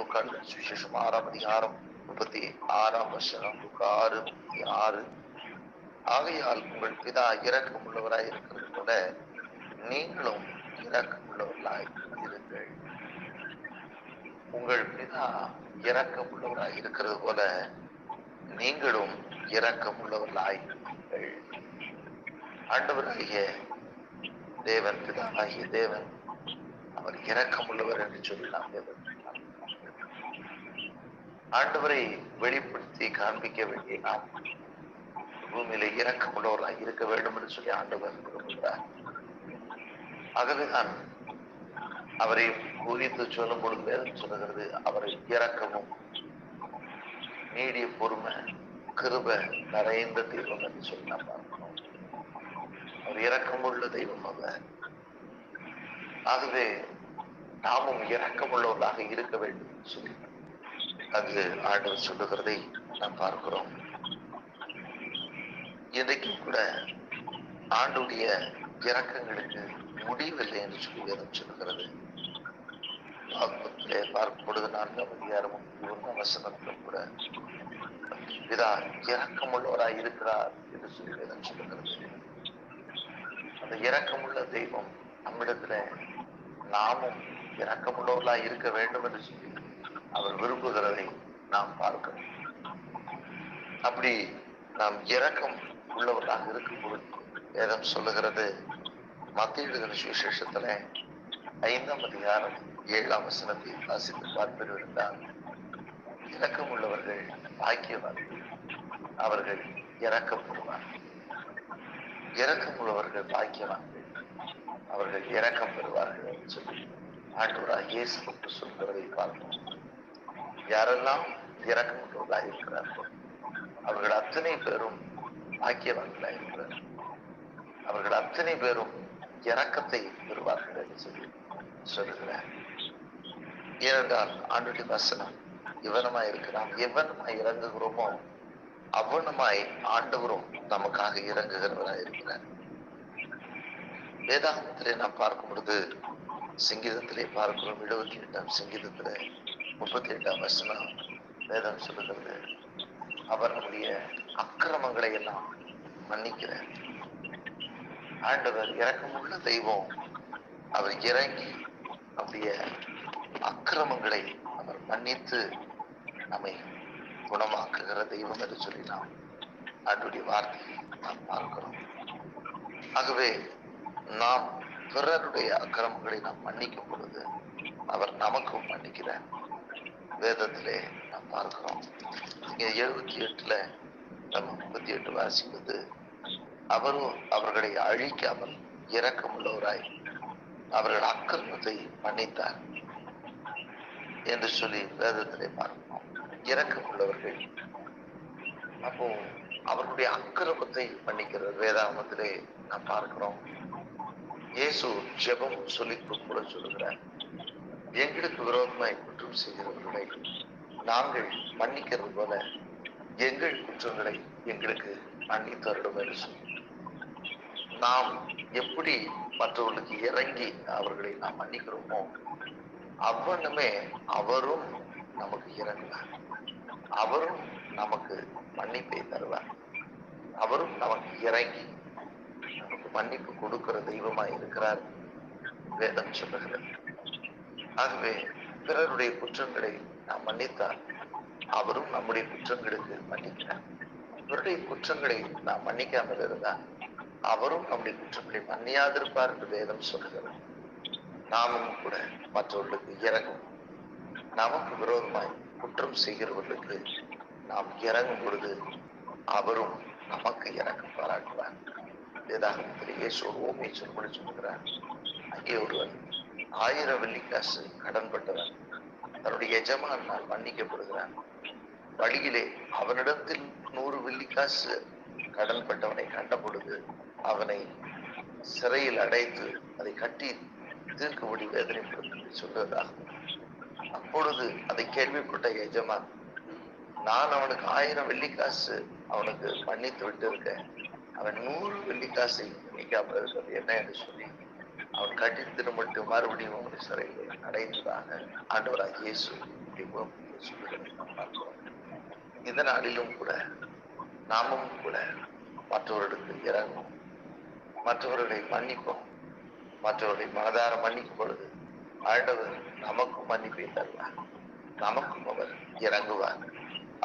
லூக்கா சுவிசேஷம் 6 36 லூக்கா 6:36. ஆகையால் உங்கள் பிதா இரக்கம் உள்ளவராய் இருக்கிறது போல நீங்களும் இரக்கம் உள்ளவர்களாய் இருங்கள். உங்கள் பிதா இரக்கம் உள்ளவராய் இருக்கிறது போல நீங்களும் இரக்கம் உள்ளவர்களாய் இருங்கள். ஆண்டவராகிய தேவன், பிதாவாகிய தேவன் அவர் இரக்கம் உள்ளவர் என்று சொல்லி நாம் ஆண்டவரை வெளிப்படுத்தி காண்பிக்க வேண்டிய நாம் பூமியில இரக்கம் உள்ளவர்களாய் இருக்க வேண்டும் என்று சொல்லி ஆண்டவர் விரும்புகிறார். ஆகவேதான் அவரை குறித்து சொல்லும் பொழுது வேதம் சொல்லுகிறது, அவரை இரக்கமும் நீடிய பொறுமை கிருபை நிறைந்த தெய்வம் என்று சொல்லி நாம் பார்க்கணும். அவர் இரக்கமுள்ள தெய்வம் அவர். ஆகவே நாமும் இரக்கமுள்ளவர்களாக இருக்க வேண்டும் என்று சொல்லி அது ஆண்டவர் சொல்லுகிறதை நாம் பார்க்கிறோம். இன்றைக்கு கூட ஆண்டுடைய இரக்கங்களுக்கு முடிவில்லை என்று சொல்லி வேதம் சொல்லுகிறது. பார்க்கும் பொழுது 4ஆம் அதிகாரமும் 1ஆம் வசனத்திலும் கூட பிதா இரக்கமுள்ளவராய் இருக்கிறார் என்று சொல்லி வேதம் சொல்லுகிறது. அந்த இரக்கமுள்ள தெய்வம் நம்மிடத்துல நாமும் இரக்கமுள்ளவர்களாய் இருக்க வேண்டும் என்று சொல்லி அவர் விரும்புகிறதை நாம் பார்க்கிறோம். அப்படி நாம் இரக்கம் உள்ளவர்களாக இருக்கும் பொழுது வேதம் சொல்லுகிறது, மத்தேயு எழுதின சுவிசேஷத்துல 5ஆம் அதிகாரம் 7ஆம் வசனத்தை வாசித்து பார்ப்பது என்றால், இரக்கம் உள்ளவர்கள் பாக்கியவான்கள், அவர்கள் இரக்கப்படுவார்கள். இரக்கம் உள்ளவர்கள் பாக்கியவான்கள், அவர்கள் இரக்கம் பெறுவார்கள் என்று சொல்லி ஆண்டவராகிய இயேசு கிறிஸ்து சொல்கிறதை பார்க்கிறோம். யாரெல்லாம் இரக்கம் உள்ளவர்களாக இருக்கிறார்கள் அவர்கள் அத்தனை பேரும் பாக்கியவான்களாக இருக்கிறார்கள். அவர்கள் அத்தனை பேரும் இரக்கத்தை பெறுவார்கள் என்று சொல்லி சொல்லுகிறார். ஏனென்றால் ஆண்டுடைய வசனம் இவனமாய் இருக்கிறான், எவனமாய் இறங்குகிறோமோ அவ்வனமாய் ஆண்டவரும் நமக்காக இறங்குகிறவராய் இருக்கிறார். வேதாகமத்திலே நாம் பார்க்கும் பொழுது சங்கீதத்திலே பார்க்கிறோம். 78ஆம் சங்கீதத்துல 38ஆம் வசனம் வேதம் சொல்லுகிறது, அவர் நம்முடைய அக்கிரமங்களை எல்லாம் மன்னிக்கிறார். ஆண்டவர் இரக்கமுள்ள தெய்வம். அவர் இறங்கி நம்முடைய அக்கிரமங்களை அவர் மன்னித்து நம்மை குணமாக்குகிற தெய்வம் என்று சொல்லி நாம் ஆண்டுடைய வார்த்தையை நாம் பார்க்கிறோம். ஆகவே நாம் பிறருடைய அக்கிரமங்களை நாம் மன்னிக்கும் பொழுது அவர் நமக்கும் மன்னிக்கிறார். வேதத்திலே நாம் பார்க்கிறோம். இங்க 78ல 38 வாசிப்பது, அவரும் அவர்களை அழிக்காமல் இரக்கமுள்ளவராய் அவர்கள் அக்கிரமத்தை மன்னித்தார் என்று சொல்லி வேதத்திலே பார்க்கிறோம். இரக்கமுள்ளவர்கள் அப்போ அவர்களுடைய அக்கிரமத்தை மன்னிக்கிற வேதாகமத்திலே நாம் பார்க்கிறோம். இயேசு ஜெபம் சொல்லி கூட சொல்லுகிறார், எங்களுக்கு விரோதமாய் குற்றம் செய்கிறவர்களை நாங்கள் மன்னிக்கிறது போல எங்கள் குற்றங்களை எங்களுக்கு மன்னித்து அருளும் என்று சொல்லி நாம் எப்படி மற்றவர்களுக்கு இறங்கி அவர்களை நாம் மன்னிக்கிறோமோ அவ்வளவுமே அவரும் நமக்கு இறங்குவார். அவரும் நமக்கு மன்னிப்பை தருவார். அவரும் நமக்கு இறங்கி நமக்கு மன்னிப்பு கொடுக்கிற தெய்வமாய் இருக்கிறார் வேதம் சொல்லுகிறது. ஆகவே பிறருடைய குற்றங்களை நாம் மன்னித்தால் அவரும் நம்முடைய குற்றங்களுக்கு மன்னிக்கிறார். இவருடைய குற்றங்களை நாம் மன்னிக்காமல் இருந்தால் அவரும் நம்முடைய குற்றங்களை மன்னியாதிருப்பார் என்று வேதம் சொல்லுகிறது. நாமும் கூட மற்றவர்களுக்கு இறங்கும், நமக்கு விரோதமாய் குற்றம் செய்கிறவர்களுக்கு நாம் இறங்கும் பொழுது அவரும் நமக்கு இறக்கம் பாராட்டுவார். வேதாகமத்தில் இயேசு ஒரு ஓமை சொல்லி சொல்லுகிறார். அங்கே ஒருவன் 1000 வெள்ளிக்காசு கடன்பட்டவன் தன்னுடைய எஜமானால் மன்னிக்கப்படுகிறான். வழியிலே அவனிடத்தில் 100 வெள்ளிக்காசு கடன்பட்டவனை கண்ட பொழுது அவனை சிறையில் அடைத்து அதை கட்டி தீர்க்கும்படி வேதனைப்படுத்தி சொல்வதாகும். அப்பொழுது அதை கேள்விப்பட்ட எஜமான், நான் அவனுக்கு 1000 வெள்ளிக்காசு அவனுக்கு மன்னித்து விட்டு இருக்கேன், அவன் 100 வெள்ளிக்காசை மன்னிக்காமல் இருக்கிறது என்ன என்று சொல்லி அவன் கட்டி திரும்பட்டு மறுபடியும் அவனை சிறையில் அடைந்ததாக ஆண்டவராகிய இயேசு நம்முடைய உறவுகளை சொல்லுகிறதை நாம் பார்க்கிறோம். இந்த நாளிலும் கூட நாமும் கூட மற்றவர்களுக்கு இறங்கும், மற்றவர்களை மன்னிப்போம். மற்றவர்களை மனதார மன்னிக்கும் பொழுது ஆண்டவர் நமக்கும் மன்னிப்பை தருவார், நமக்கும் அவர் இறங்குவார்.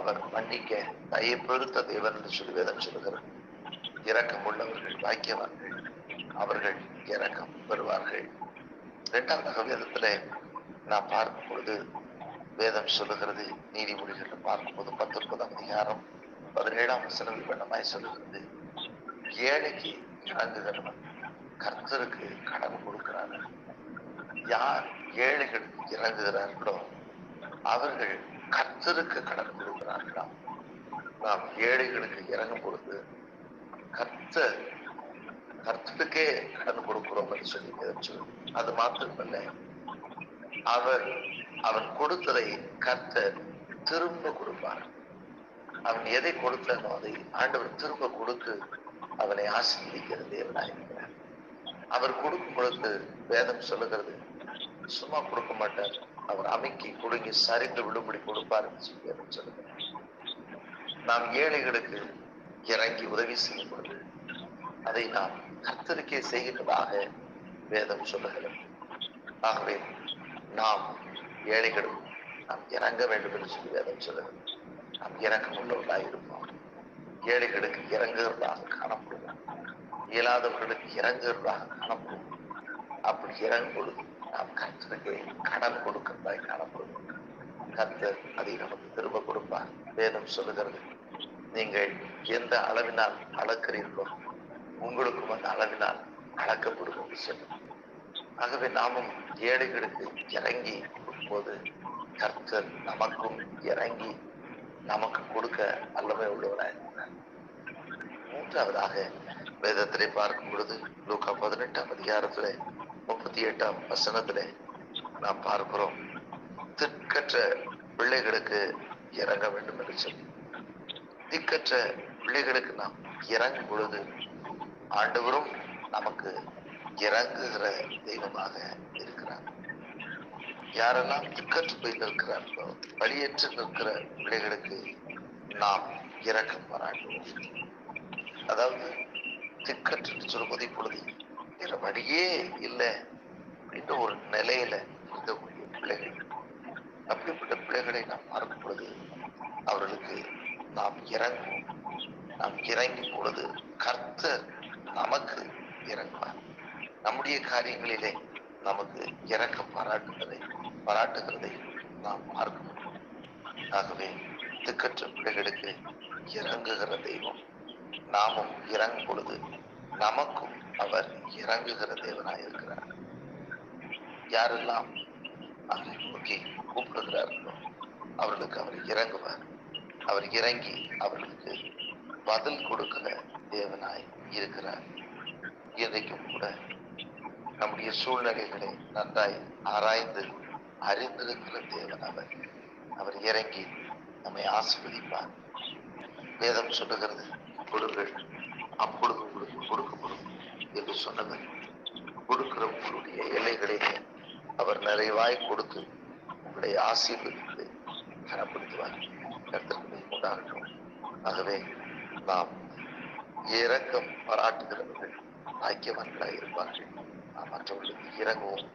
அவர் மன்னிக்க தயை பெருத்த தேவன் என்று சொல்லி வேதம் சொல்லுகிறது. இரக்கம் உள்ளவர்கள் பாக்கியவான்கள், அவர்கள் இரக்கம் பெறுவார்கள். இரண்டாவதாக வேதத்திலே நாம் பார்க்கும் பொழுது வேதம் சொல்லுகிறது, நீதிமொழிகளை பார்க்கும்போது 19ஆம் அதிகாரம் 17ஆம் வசனம் இவ்வண்ணமாய் சொல்லுகிறது, ஏழைக்கு இறங்குகிறவன் கர்த்தருக்கு கடன் கொடுக்கிறார்கள். யார் ஏழைகளுக்கு இறங்குகிறார்களோ அவர்கள் கர்த்தருக்கு கடன் கொடுக்கிறார்களாம். நாம் ஏழைகளுக்கு இறங்கும் பொழுது கர்த்தருக்கே கடன் கொடுக்கிறோம் என்று சொல்லி சொல்லுவோம். அது மாத்திரமல்ல, அவன் கொடுத்ததை கர்த்தர் திரும்ப கொடுப்பார். அவன் எதை கொடுத்தானோ அதை ஆண்டவர் திரும்ப கொடுத்து அவனை ஆசீர்வதிக்கிற தேவனாயிருக்கிறார். அவர் கொடுக்கும் பொழுது வேதம் சொல்லுகிறது, சும்மா கொடுக்க மாட்டார், அவர் அமைக்கி கொடுங்கி சரிந்து விடுபடி கொடுப்பார் என்று சொல்லி வேதம் சொல்லுகிறார். நாம் ஏழைகளுக்கு இறங்கி உதவி செய்யும் பொழுது அதை நாம் கர்த்தருக்கே செய்கின்றதாக வேதம் சொல்லுகிறது. ஆகவே நாம் ஏழைகளும் நாம் இறங்க வேண்டும் என்று சொல்லி வேதம் சொல்லுகிறது. நாம் இறக்கம் உள்ளவர்களாக இருப்போம். ஏழைகளுக்கு இறங்குகிறதாக காணப்படுவோம், இயலாதவர்களுக்கு இறங்குகிறதாக காணப்படுவோம். அப்படி இறங்கும் பொழுது நாம் கர்த்தருக்கு கடன் கொடுக்கிறதாய் காணப்படுவோம். கர்த்தர் அதை நமக்கு திரும்ப கொடுப்பார். வேதம் சொல்லுகிறது, நீங்கள் எந்த அளவினால் அளக்கிறீர்களோ உங்களுக்கும் அந்த அளவினால் அளக்கப்படும் என்று சொல்லும். ஆகவே நாமும் ஏழைகளுக்கு இறங்கி போது கர்த்தர் நமக்கும் இறங்கி நமக்கு கொடுக்க வல்லமை உள்ளவராக இருக்கிறார். மூன்றாவதாக வேதத்திலே பார்க்கும் பொழுது லூக்கா 18ஆம் அதிகாரத்திலே 38ஆம் வசனத்திலே நாம் பார்க்கிறோம், திக்கற்ற பிள்ளைகளுக்கு இறங்க வேண்டும் என்று சொல்லி. திக்கற்ற பிள்ளைகளுக்கு நாம் இறங்கும் பொழுது ஆண்டவரும் நமக்கு இறங்குகிற தெய்வமாக இருக்கிறார். யாரெல்லாம் திக்கற்று போய் நிற்கிறார்களோ, வழியற்று நிற்கிற பிள்ளைகளுக்கு நாம் இரக்கம் பாராட்டுவோம். அதாவது திக்கற்று சொல்லும்போது இப்பொழுது வேற வழியே இல்லை அப்படின்ற ஒரு நிலையில இருக்கக்கூடிய பிள்ளைகள், அப்படிப்பட்ட பிள்ளைகளை நாம் பார்க்கும் பொழுது அவர்களுக்கு நாம் இறங்குவோம். நாம் இறங்கும் பொழுது கர்த்தர் நமக்கு இறங்குவார். நம்முடைய காரியங்களிலே நமக்கு இரக்கம் பாராட்டுகிறதை நாம் பார்க்கணும். ஆகவே திக்கற்ற பிள்ளைகளுக்கு இறங்குகிற தெய்வம், நாமும் இறங்கும் பொழுது நமக்கும் அவர் இறங்குகிற தேவனாய் இருக்கிறார். யாரெல்லாம் அவரை நோக்கி கூப்பிடுகிறார்களோ அவர்களுக்கு அவர் இறங்குவார். அவர் இறங்கி அவர்களுக்கு பதில் கொடுக்கிற தேவனாய் இருக்கிறார். இன்றைக்கும் கூட நம்முடைய சூழ்நிலைகளை நன்றாய் ஆராய்ந்து அறிந்திருக்கிற தேவன் அவர் இறங்கி நம்மை ஆசீர்வதிப்பார். வேதம் சொல்லுகிறது, கொடுங்கள் அப்பொழுது உங்களுக்கு கொடுக்கப்படும் என்று சொன்னவர் கொடுக்கிற உங்களுடைய எல்லைகளிலே அவர் நிறைவாய் கொடுத்து உங்களை ஆசீர்வதித்து கனப்படுத்துவார். கர்த்தருக்கு உண்டாகட்டும். ஆகவே நாம் இரக்கம் பாராட்டுகிறவர்கள் பாக்கியவான்களாய் இருப்பார்கள். நாம் மற்றவர்களுக்கு இறங்குவோம்,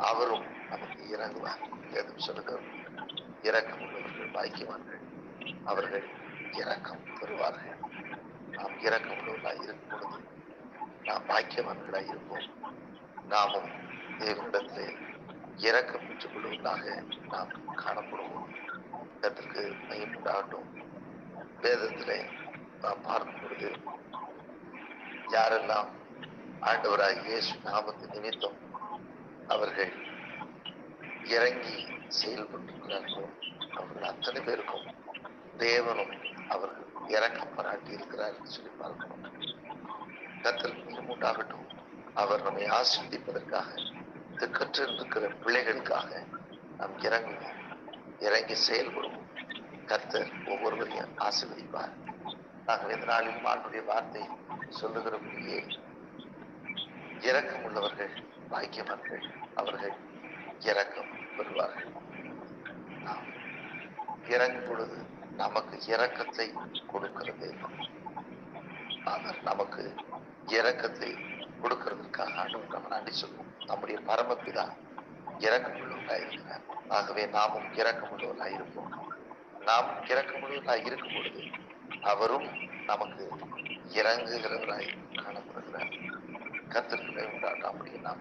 அவரும் நமக்கு இறங்குவார். வேதம் சொல்லுகிறது, இரக்கம் உள்ளவர்கள் பாக்கியவான்கள், அவர்கள் இரக்கம் பெறுவார்கள். நாம் இரக்கம் உள்ளவர்களாய் இருக்கும் பொழுது நாம் பாக்கியவான்களாய் இருப்போம். நாமும் தேவனிடத்திலே இரக்கம் பெற்றுக் கொள்வதாக நாம் காணப்படுவோம். இதற்கு மையம் உண்டாகட்டும். வேதத்திலே நாம் பார்க்கும் பொழுது யாரெல்லாம் ஆண்டவராய் இயேசு நாமத்தின் நிமித்தம் அவர்கள் இறங்கி செயல்பட்டிருக்கிறார்களோ அவர்கள் அத்தனை பேருக்கும் தேவனும் அவர்கள் இரக்கம் பாராட்டி இருக்கிறார் என்று சொல்லி பார்க்கணும். கர்த்தருக்கு மையம் உண்டாகட்டும். அவர் நம்மை ஆசீர்வதிப்பதற்காக திக்கற்று இருக்கிற பிள்ளைகளுக்காக நாம் இறங்குவோம், இறங்கி செயல்படுவோம். கர்த்தர் ஒவ்வொருவரையும் ஆசீர்வதிப்பார். நாங்கள் இந்த நாளில் ஆண்டவருடைய வார்த்தை சொல்லுகிறபடியே இரக்கம் உள்ளவர்கள் பாக்கியவான்கள், அவர்கள் இரக்கம் பெறுவார்கள். நாம் இறங்கும் பொழுது நமக்கு இரக்கத்தை கொடுக்கிறது. அவர் நமக்கு இரக்கத்தை கொடுக்கிறதுக்காக ஆண்டவருக்கு நம்ம நன்றி சொல்லுவோம். நம்முடைய பரமபிதா இரக்கமுள்ளவராய் இருக்கிறார். ஆகவே நாமும் இரக்கமுள்ளவராய் இருப்போம். நாம் இரக்கமுள்ளவராய் இருக்கும் பொழுது அவரும் நமக்கு இறங்குகிறவராய் காணப்படுகிறார். கர்த்தருக்கு உண்டாட்டாமல் நாம்